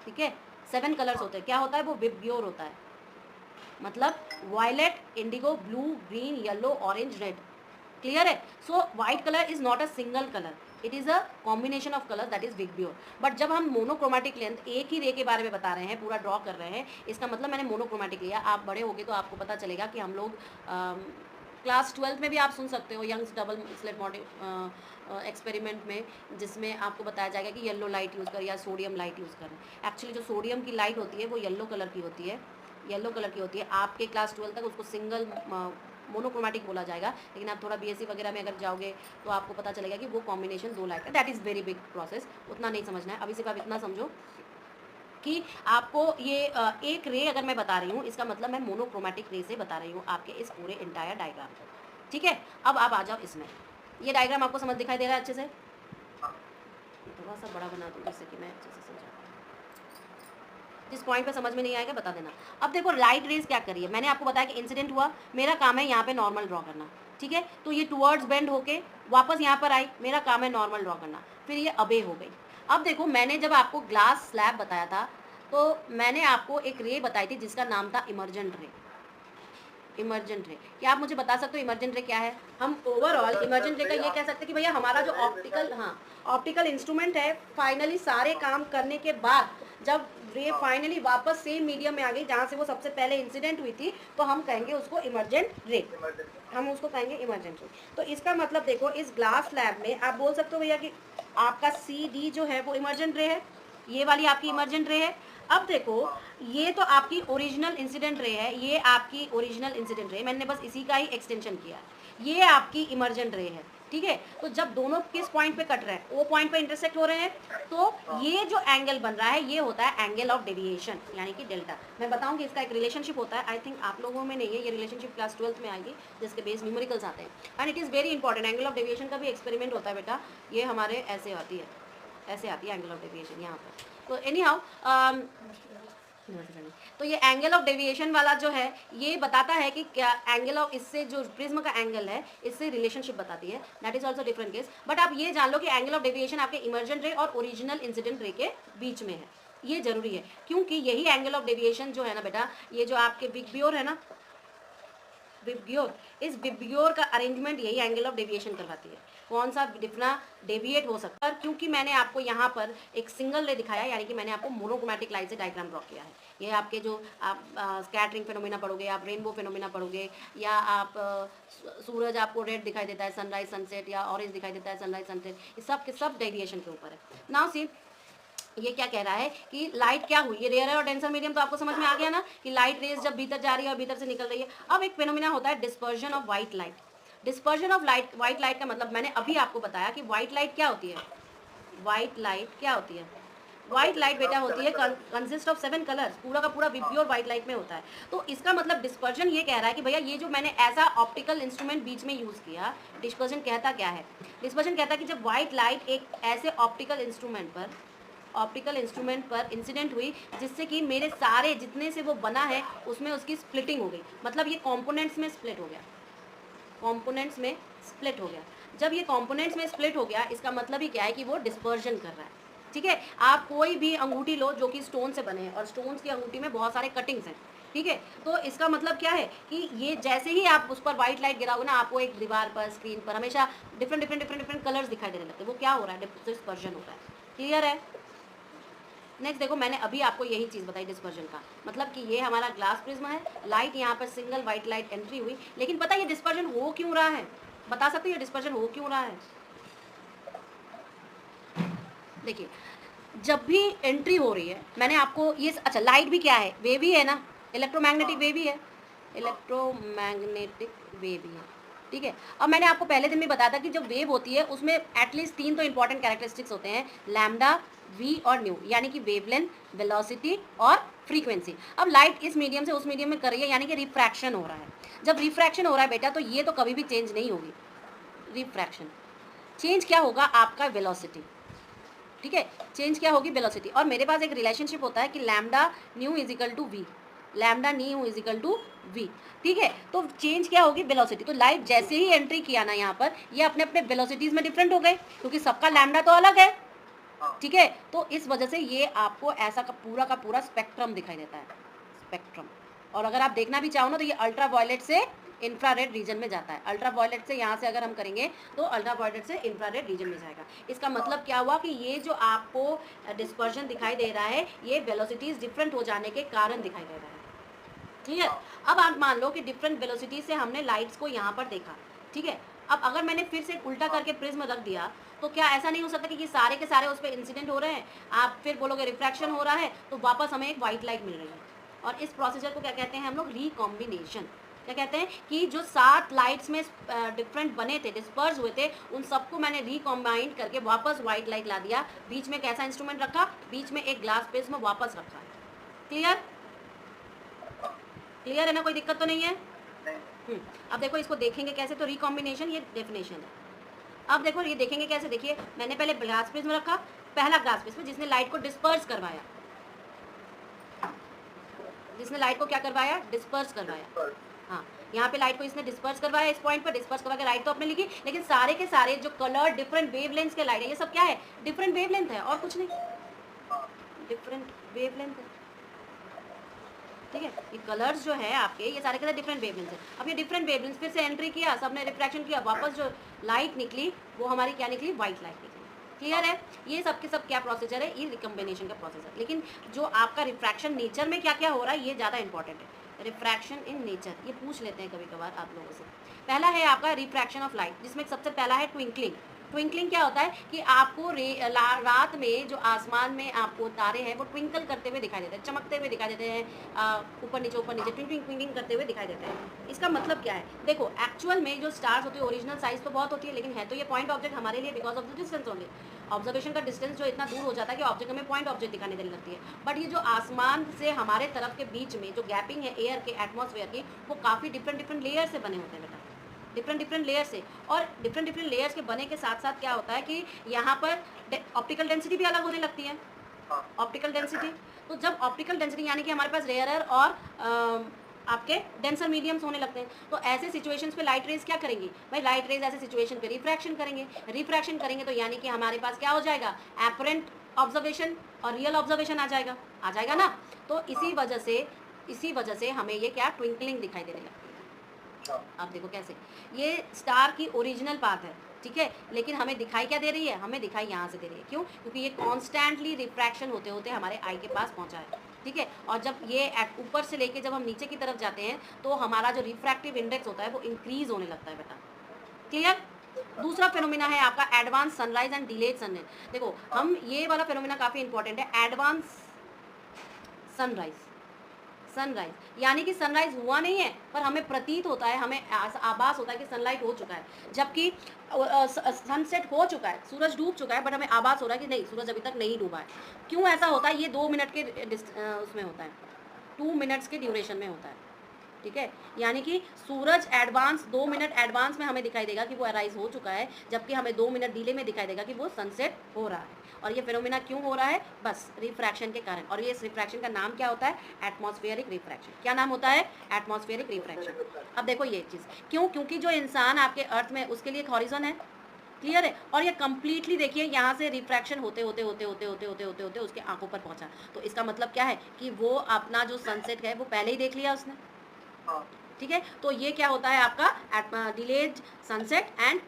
ठीक है। 7 कलर्स होते हैं। क्या होता है वो, विबग्योर होता है, मतलब violet, indigo, blue, green, yellow, orange, red. Clear है। So white colour is not a single colour, it is a combination of colour, that is VIBGYOR. But जब हम मोनोक्रोमैटिक लेंथ, एक ही रे के बारे में बता रहे हैं, पूरा ड्रॉ कर रहे हैं, इसका मतलब मैंने मोनोक्रोमैटिक लिया। आप बड़े होगे तो आपको पता चलेगा कि हम लोग क्लास 12 में भी आप सुन सकते हो Young's double slit model experiment में, जिसमें आपको बताया जाएगा कि येलो लाइट यूज़ कर या सोडियम लाइट यूज़ करें। एक्चुअली जो सोडियम की लाइट होती है वो येलो कलर की होती है, येलो कलर की होती है। आपके क्लास 12 तक उसको सिंगल मोनोक्रोमैटिक बोला जाएगा, लेकिन आप थोड़ा बीएससी वगैरह में अगर जाओगे तो आपको पता चलेगा कि वो कॉम्बिनेशन 2 लाइट का, that is very big process, उतना नहीं समझना है अभी। सिर्फ आप इतना समझो कि आपको ये एक रे अगर मैं बता रही हूँ, इसका मतलब मैं मोनोक्रोमैटिक रे से बता रही हूँ आपके इस पूरे इंटायर डायग्राम को, ठीक है। अब आप आ जाओ इसमें, ये डायग्राम आपको समझ दिखाई दे रहा है अच्छे से, थोड़ा सा बड़ा बना दूँ जिससे कि मैं अच्छे से समझा। जिस पॉइंट पे समझ में नहीं आएगा बता देना। अब देखो लाइट रेज क्या करी है, मैंने आपको बताया कि इंसिडेंट हुआ, मेरा काम है यहाँ पे नॉर्मल ड्रॉ करना, ठीक है। तो ये टुवर्ड्स बेंड होके वापस यहाँ पर आई, मेरा काम है नॉर्मल ड्रॉ करना, फिर ये अबे हो गई। अब देखो मैंने जब आपको ग्लास स्लैब बताया था तो मैंने आपको एक रे बताई थी जिसका नाम था इमर्जेंट रे। इमर्जेंट रे, क्या आप मुझे बता सकते हो इमर्जेंट रे क्या है? हम ओवरऑल इमर्जेंट रे का ये कह सकते हैं कि भैया हमारा जो ऑप्टिकल, हाँ ऑप्टिकल इंस्ट्रूमेंट है, फाइनली सारे काम करने के बाद जब रे फाइनली वापस सेम मीडियम में आ गई जहाँ से वो सबसे पहले इंसिडेंट हुई थी, तो हम कहेंगे उसको इमर्जेंट रे, हम उसको कहेंगे इमर्जेंट रे। तो इसका मतलब देखो इस ग्लास स्लैब में आप बोल सकते हो भैया कि आपका CD जो है वो इमर्जेंट रे है, ये वाली आपकी इमर्जेंट रे है। अब देखो ये तो आपकी ओरिजिनल इंसिडेंट रे है, ये आपकी ओरिजिनल इंसिडेंट रे, मैंने बस इसी का ही एक्सटेंशन किया, ये आपकी इमर्जेंट रे है, ठीक है। तो जब दोनों किस पॉइंट पे कट रहे हैं, वो पॉइंट पे इंटरसेक्ट हो रहे हैं, तो ये जो एंगल बन रहा है ये होता है एंगल ऑफ डेविएशन, यानी कि डेल्टा। मैं बताऊंगी इसका एक रिलेशनशिप होता है, आई थिंक आप लोगों में नहीं है ये रिलेशनशिप, क्लास 12 में आएगी जिसके बेस न्यूमेरिकल्स आते हैं, and it is very important. Angle of deviation का भी एक्सपेरिमेंट होता है बेटा, ये हमारे ऐसे आती है, ऐसे आती है एंगल ऑफ डेविएशन यहाँ पर। तो एनी हाउ तो ये एंगल ऑफ डेविएशन वाला जो है ये बताता है कि क्या एंगल ऑफ, इससे जो प्रिज्म का एंगल है इससे रिलेशनशिप बताती है, that is also different case. But आप ये जान लो कि एंगल ऑफ डेविएशन आपके इमर्जेंट रे और ओरिजिनल इंसिडेंट रे के बीच में है, ये जरूरी है, क्योंकि यही एंगल ऑफ डेविएशन जो है ना बेटा, ये जो आपके विबग्योर है ना, विबग्योर, इस विबग्योर का अरेंजमेंट यही एंगल ऑफ डेविएशन करवाती है, कौन सा कितना डेविएट हो सकता है। क्योंकि मैंने आपको यहाँ पर एक सिंगल रे दिखाया, यानी कि मैंने आपको मोनोक्रोमैटिक लाइट से डायग्राम ड्रॉ किया है। ये आपके जो आप स्कैटरिंग फेनोमेना पढ़ोगे, आप रेनबो फेनोमेना पढ़ोगे, या आप सूरज आपको रेड दिखाई देता है सनराइज सनसेट, या ऑरेंज दिखाई देता है सनराइज सनसेट, ये सब के सब डेविएशन के ऊपर है। नाउ सी ये क्या कह रहा है कि लाइट क्या हुई, ये रेयर और डेंसर मीडियम तो आपको समझ में आ गया ना कि लाइट रेज जब भीतर जा रही है और भीतर से निकल रही है। अब एक फेनोमेना होता है dispersion of white light. Dispersion of light, white light का मतलब मैंने अभी आपको बताया कि व्हाइट लाइट क्या होती है, व्हाइट लाइट क्या होती है, व्हाइट लाइट बेटा होती है कंसिस्ट ऑफ 7 कलर्स, पूरा का पूरा विबग्योर व्हाइट लाइट में होता है। तो इसका मतलब डिस्पर्जन ये कह रहा है कि भैया ये जो मैंने ऐसा ऑप्टिकल इंस्ट्रूमेंट बीच में यूज किया, डिस्पर्जन कहता क्या है, डिस्पर्जन कहता है कि जब व्हाइट लाइट एक ऐसे ऑप्टिकल इंस्ट्रूमेंट पर इंसिडेंट हुई जिससे कि मेरे सारे जितने से वो बना है उसमें उसकी स्प्लिटिंग हो गई, मतलब ये कंपोनेंट्स में स्प्लिट हो गया, कंपोनेंट्स में स्प्लिट हो गया। जब ये कंपोनेंट्स में स्प्लिट हो गया इसका मतलब ही क्या है कि वो डिस्पर्जन कर रहा है, ठीक है। आप कोई भी अंगूठी लो जो कि स्टोन से बने हैं, और स्टोन्स की अंगूठी में बहुत सारे कटिंग्स हैं, ठीक है। तो इसका मतलब क्या है कि ये जैसे ही आप उस पर व्हाइट लाइट गिराओगे ना, आपको एक दीवार पर, स्क्रीन पर हमेशा डिफरेंट कलर्स दिखाई देने लगते हैं, वो क्या हो रहा है, डिस्पर्जन हो रहा है। क्लियर है। नेक्स्ट देखो मैंने अभी आपको यही चीज़ बताई डिस्पर्जन का मतलब कि ये हमारा ग्लास प्रिज्म है, लाइट यहाँ पर सिंगल व्हाइट लाइट एंट्री हुई, लेकिन पता ये डिस्पर्जन हो क्यों रहा है, बता सकते हो ये डिस्पर्जन हो क्यों रहा है, देखिए, जब भी एंट्री हो रही है, मैंने आपको ये अच्छा, लाइट भी क्या है, वेव ही है ना, इलेक्ट्रोमैग्नेटिक वेव ही है, इलेक्ट्रोमैग्नेटिक वेव ही है, ठीक है। अब मैंने आपको पहले दिन भी बताया था कि जब वेव होती है उसमें एटलीस्ट 3 तो इंपॉर्टेंट कैरेक्टरिस्टिक्स होते हैं, लैम्डा, वी और न्यू, यानी कि वेवलेंथ, वेलोसिटी और फ्रीक्वेंसी। अब लाइट इस मीडियम से उस मीडियम में कर रही है, यानी कि रिफ्रैक्शन हो रहा है। जब रिफ्रैक्शन हो रहा है बेटा, तो ये तो कभी भी चेंज नहीं होगी, रिफ्रैक्शन। चेंज क्या होगा, आपका वेलोसिटी, ठीक है, चेंज क्या होगी, वेलोसिटी। और मेरे पास एक रिलेशनशिप होता है कि lambda nu is equal to v, lambda nu is equal to v, ठीक है। तो चेंज क्या होगी, वेलोसिटी। तो लाइट जैसे ही एंट्री किया ना यहाँ पर, ये अपने अपने वेलोसिटीज में डिफरेंट हो गए, क्योंकि सबका लैम्डा तो अलग है, ठीक है। तो इस वजह से ये आपको ऐसा का पूरा स्पेक्ट्रम दिखाई देता है, स्पेक्ट्रम। और अगर आप देखना भी चाहो ना, तो ये अल्ट्रा वायलेट से इंफ्रारेड रीजन में जाता है। अल्ट्रा वायलेट से यहाँ से अगर हम करेंगे तो अल्ट्रा वायलेट से इंफ्रारेड रीजन में जाएगा। इसका मतलब क्या हुआ कि ये जो आपको डिस्पर्जन दिखाई दे रहा है, ये वेलोसिटीज डिफरेंट हो जाने के कारण दिखाई दे रहा है, ठीक है। अब आप मान लो कि डिफरेंट वेलोसिटी से हमने लाइट्स को यहाँ पर देखा, ठीक है। अब अगर मैंने फिर से उल्टा करके प्रिज्म रख दिया, तो क्या ऐसा नहीं हो सकता कि सारे के सारे उस पर इंसिडेंट हो रहे हैं, आप फिर बोलोगे रिफ्रैक्शन हो रहा है, तो वापस हमें एक वाइट लाइट मिल रही है। और इस प्रोसीजर को क्या कहते हैं हम लोग, रिकॉम्बिनेशन। क्या कहते हैं कि जो 7 लाइट्स में डिफरेंट बने थे, डिस्पर्स हुए थे, उन सबको मैंने रिकॉम्बाइंड करके वापस वाइट लाइट ला दिया। बीच में कैसा इंस्ट्रूमेंट रखा, बीच में एक ग्लास प्रिज्म वापस रखा है। क्लियर, क्लियर है ना, कोई दिक्कत तो नहीं है। अब देखो इसको देखेंगे कैसे, तो रिकॉम्बिनेशन ये डेफिनेशन है। अब देखो ये देखेंगे कैसे, देखिए मैंने पहले ग्लास प्रिज्म रखा, पहला ग्लास प्रिज्म जिसने लाइट को डिस्पर्स करवाया, जिसने लाइट को क्या करवाया, डिस्पर्स करवाया। हाँ, यहाँ पे लाइट को इसने डिस्पर्स करवाया, इस पॉइंट पर डिस्पर्स करवा के लाइट तो अपने लिखी, लेकिन सारे के सारे जो कलर डिफरेंट वेवलेंथ के लाइट है, ये सब क्या है, डिफरेंट वेवलेंथ है और कुछ नहीं, डिफरेंट वेवलेंथ है, ठीक है। ये कलर्स जो है आपके, ये सारे के सारे डिफरेंट वेवलेंथ है। अब ये डिफरेंट वेवलेंथ फिर से एंट्री किया, सबने रिफ्रैक्शन किया, वापस जो लाइट निकली वो हमारी क्या निकली, वाइट लाइट निकली। क्लियर है, ये सब के सब क्या प्रोसीजर है, ये रिकम्बिनेशन का प्रोसीजर। लेकिन जो आपका रिफ्रैक्शन नेचर में क्या क्या हो रहा है, ये ज़्यादा इंपॉर्टेंट है। रिफ्रैक्शन इन नेचर, ये पूछ लेते हैं कभी कभार आप लोगों से। पहला है आपका रिफ्रैक्शन ऑफ लाइट, जिसमें सबसे पहला है ट्विंकलिंग। ट्विंकलिंग क्या होता है कि आपको रात में जो आसमान में आपको तारे हैं वो ट्विंकल करते हुए दिखाई देते हैं, चमकते हुए दिखाई देते हैं, ऊपर नीचे ट्विंकलिंग ट्विंकलिंग करते हुए दिखाई देते हैं। इसका मतलब क्या है, देखो एक्चुअल में जो स्टार्स होती है ओरिजिनल साइज तो बहुत होती है, लेकिन है तो ये पॉइंट ऑब्जेक्ट हमारे लिए because of the distance only. Observation का डिस्टेंस जो इतना दूर हो जाता है कि ऑब्जेक्ट हमें पॉइंट ऑब्जेक्ट दिखाने देने लगती है। बट ये जो आसमान से हमारे तरफ के बीच में जो गैपिंग है एयर के, एटमॉस्फेयर की, वो काफ़ी डिफरेंट लेयर से बने होते हैं बेटा, डिफरेंट लेयर से। और डिफरेंट लेयर्स के बने के साथ साथ क्या होता है कि यहाँ पर ऑप्टिकल डेंसिटी भी अलग होने लगती है, ऑप्टिकल डेंसिटी। तो जब ऑप्टिकल डेंसिटी यानी कि हमारे पास रेयरर और आपके डेंसर मीडियम्स होने लगते हैं, तो ऐसे सिचुएशंस पे लाइट रेज क्या करेंगे भाई, लाइट रेज ऐसे सिचुएशन पे रिफ्रैक्शन करेंगे। रिफ्रैक्शन करेंगे तो यानी कि हमारे पास क्या हो जाएगा, एपरेंट ऑब्जर्वेशन और रियल ऑब्जर्वेशन आ जाएगा ना। तो इसी वजह से हमें ये क्या, ट्विंकलिंग दिखाई देने लगती है। आप देखो कैसे, ये स्टार की ओरिजिनल पाथ है, ठीक है, लेकिन हमें दिखाई क्या दे रही है, हमें दिखाई यहाँ से दे रही है। क्यों, क्योंकि ये कॉन्स्टेंटली रिफ्रैक्शन होते होते हमारे आई के पास पहुँचा है, ठीक है। और जब ये ऊपर से लेके जब हम नीचे की तरफ जाते हैं, तो हमारा जो रिफ्रैक्टिव इंडेक्स होता है वो इंक्रीज होने लगता है बेटा। क्लियर। दूसरा फेनोमेना है आपका advance sunrise and delayed sunrise. देखो हम ये वाला फेनोमेना काफ़ी इंपॉर्टेंट है, एडवांस सनराइज। सनराइज यानी कि सनराइज हुआ नहीं है, पर हमें प्रतीत होता है, हमें आभास होता है कि सनलाइट हो चुका है, जबकि सनसेट हो चुका है, सूरज डूब चुका है, बट हमें आभास हो रहा है कि नहीं, सूरज अभी तक नहीं डूबा है। क्यों ऐसा होता है, ये 2 मिनट के उसमें होता है, 2 मिनट्स के ड्यूरेशन में होता है, ठीक है। यानी कि सूरज एडवांस 2 मिनट एडवांस में हमें दिखाई देगा कि वो अराइज हो चुका है, जबकि हमें 2 मिनट डिले में दिखाई देगा कि वो सनसेट हो रहा है। और ये फेनोमेना क्यों हो रहा है, बस रिफ्रैक्शन के कारण। और ये इस रिफ्रैक्शन का नाम क्या होता है, एटमॉस्फेरिक रिफ्रैक्शन। क्या नाम होता है, एटमॉस्फेरिक रिफ्रैक्शन। अब देखो ये चीज़ क्यों, क्योंकि जो इंसान आपके अर्थ में, उसके लिए एक हॉरिजन है, क्लियर है। और ये कंप्लीटली देखिए यहाँ से रिफ्रैक्शन होते होते होते होते होते होते होते होते उसके आंखों पर पहुँचा। तो इसका मतलब क्या है कि वो अपना जो सनसेट है वो पहले ही देख लिया उसने, ठीक है। तो ये क्या होता है आपका delayed sunset and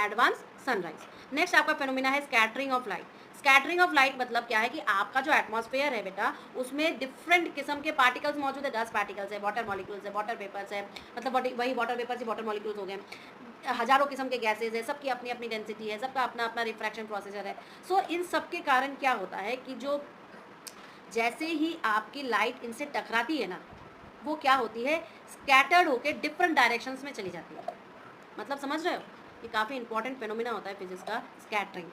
advance sunrise. Next आपका फेनोमेना है scattering of light. Scattering of light मतलब क्या है कि आपका जो एटमॉस्फेयर है बेटा उसमें डिफरेंट किस्म के पार्टिकल्स मौजूद है, डस्ट पार्टिकल्स है, वाटर मॉलिक्यूल्स है, वाटर वेपर्स है, मतलब वही वाटर वेपर्स ही वाटर मॉलिक्यूल्स हो गए, हजारों किस्म के गैसेज है, सबकी अपनी अपनी डेंसिटी है, सबका अपना अपना रिफ्रैक्शन प्रोसीजर है। सो इन सब के कारण क्या होता है कि जो जैसे ही आपकी लाइट इनसे टकराती है ना, वो क्या होती है, स्कैटर्ड होकर डिफरेंट डायरेक्शंस में चली जाती है। मतलब समझ रहे हो, ये काफ़ी इंपॉर्टेंट फेनोमिना होता है फिजिक्स का, स्कैटरिंग।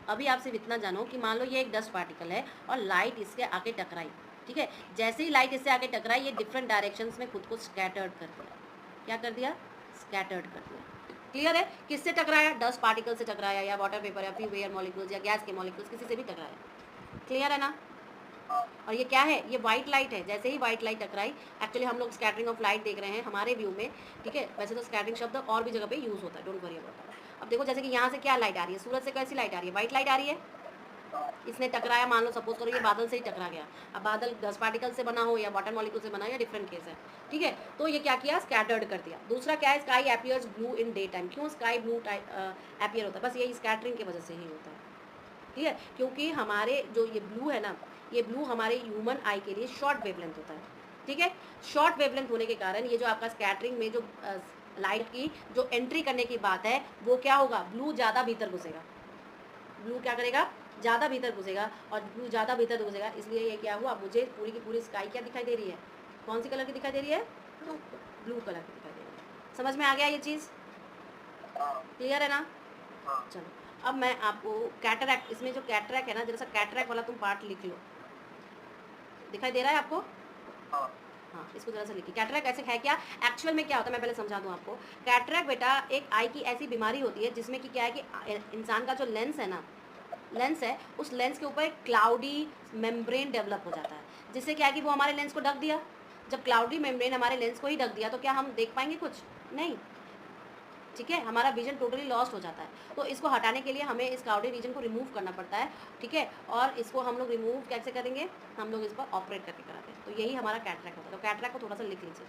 अभी आप सिर्फ इतना जानो कि मान लो ये एक डस्ट पार्टिकल है और लाइट इसके आके टकराई, ठीक है, जैसे ही लाइट इससे आके टकराई ये डिफरेंट डायरेक्शंस में खुद को स्कैटर्ड कर दिया। क्या कर दिया, स्कैटर्ड कर दिया। क्लियर है, किससे टकराया, डस्ट पार्टिकल से टकराया या वाटर पेपर या फिर एयर मॉलिक्यूल्स या गैस के मॉलिक्यूल्स, किसी से भी टकराया। क्लियर है ना। और ये क्या है, ये वाइट लाइट है, जैसे ही वाइट लाइट टकराई, एक्चुअली हम लोग स्कैटरिंग ऑफ लाइट देख रहे हैं हमारे व्यू में, ठीक है, वैसे तो स्कैटरिंग शब्द और भी जगह पे यूज़ होता है, डोंट वरी अबाउट दैट। अब देखो जैसे कि यहाँ से क्या लाइट आ रही है, सूरज से कैसी लाइट आ रही है, वाइट लाइट आ रही है, इसने टकराया, मान लो सपोज करो ये बादल से ही टकरा गया। अब बादल डस्ट पार्टिकल से बना हो या वाटर मॉलिक्यूल से बना हो या डिफरेंट केस है, ठीक है, तो ये क्या किया, स्कैटर्ड कर दिया। दूसरा क्या है, sky appears blue in day time. क्यों स्काई ब्लू एपियर होता है, बस यही स्कैटरिंग की वजह से ही होता है, ठीक है, क्योंकि हमारे जो ये ब्लू है ना, ये ब्लू हमारे ह्यूमन आई के लिए शॉर्ट वेवलेंथ होता है, ठीक है। शॉर्ट वेवलेंथ होने के कारण ये जो आपका स्कैटरिंग में जो लाइट की जो एंट्री करने की बात है वो क्या होगा, ब्लू ज़्यादा भीतर घुसेगा, ब्लू क्या करेगा, ज़्यादा भीतर घुसेगा, और ब्लू ज़्यादा भीतर घुसेगा, इसलिए ये क्या हुआ, मुझे पूरी की पूरी स्काई क्या दिखाई दे रही है, कौन सी कलर की दिखाई दे रही है, ब्लू कलर की दिखाई दे रही है। समझ में आ गया ये चीज़, क्लियर है ना। चलो अब मैं आपको कैटरैक्ट, इसमें जो कैटरैक्ट है ना, जरा सा कैटरैक्ट वाला तुम पार्ट लिख लो, दिखाई दे रहा है आपको, हाँ इसको जरा सा लिखिए। कैटरैक्ट ऐसे है क्या, एक्चुअल में क्या होता है, मैं पहले समझा दूँ आपको। कैटरैक्ट बेटा एक आई की ऐसी बीमारी होती है जिसमें कि क्या है कि इंसान का जो लेंस है ना, लेंस है, उस लेंस के ऊपर एक क्लाउडी मेम्ब्रेन डेवलप हो जाता है, जिससे क्या है कि वो हमारे लेंस को ढक दिया। जब क्लाउडी मेम्ब्रेन हमारे लेंस को ही ढक दिया तो क्या हम देख पाएंगे कुछ, नहीं, ठीक है, हमारा विजन टोटली लॉस्ट हो जाता है। तो इसको हटाने के लिए हमें इस क्लाउडी रीजन को रिमूव करना पड़ता है, ठीक है, और इसको हम लोग रिमूव कैसे करेंगे, हम लोग इस पर ऑपरेट करके कराते हैं। तो यही हमारा कैटरैक्ट होता है। तो कैटरैक्ट को थोड़ा सा लिख लीजिए।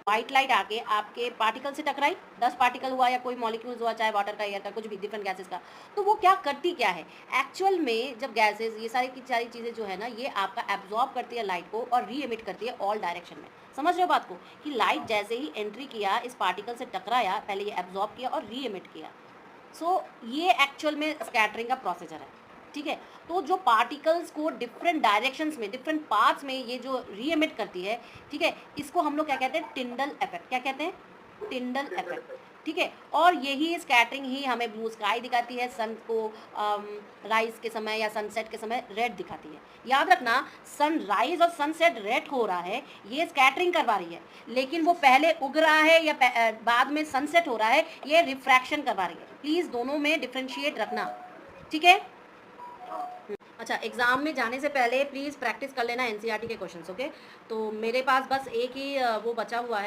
वाइट लाइट आके आपके पार्टिकल से टकराई, 10 पार्टिकल हुआ या कोई मॉलिक्यूल्स हुआ, चाहे वाटर का, एयर का, कुछ भी डिफरेंट गैसेस का, तो वो क्या करती क्या है, एक्चुअल में जब गैसेस ये सारी की सारी चीज़ें जो है ना, ये आपका एब्जॉर्ब करती है लाइट को और री एमिट करती है ऑल डायरेक्शन में। समझ रहे हो बात को, कि लाइट जैसे ही एंट्री किया, इस पार्टिकल से टकराया, पहले ये एब्जॉर्ब किया और री एमिट किया। सो ये एक्चुअल में स्कैटरिंग का प्रोसीजर है, ठीक है। तो जो पार्टिकल्स को डिफरेंट डायरेक्शंस में, डिफरेंट पाथ्स में ये जो री एमिट करती है, ठीक है, इसको हम लोग क्या कहते हैं, टिंडल इफेक्ट। क्या कहते हैं, टिंडल इफेक्ट, ठीक है। और यही स्कैटरिंग ही हमें ब्लू स्काई दिखाती है, सन को राइज के समय या सनसेट के समय रेड दिखाती है। याद रखना, सनराइज और सनसेट रेड हो रहा है, ये स्कैटरिंग करवा रही है, लेकिन वो पहले उग रहा है या बाद में सनसेट हो रहा है, ये रिफ्रैक्शन करवा रही है। प्लीज़ दोनों में डिफ्रेंशिएट रखना, ठीक है। अच्छा, एग्ज़ाम में जाने से पहले प्लीज़ प्रैक्टिस कर लेना एनसीईआरटी के क्वेश्चंस, ओके। तो मेरे पास बस एक ही वो बचा हुआ है,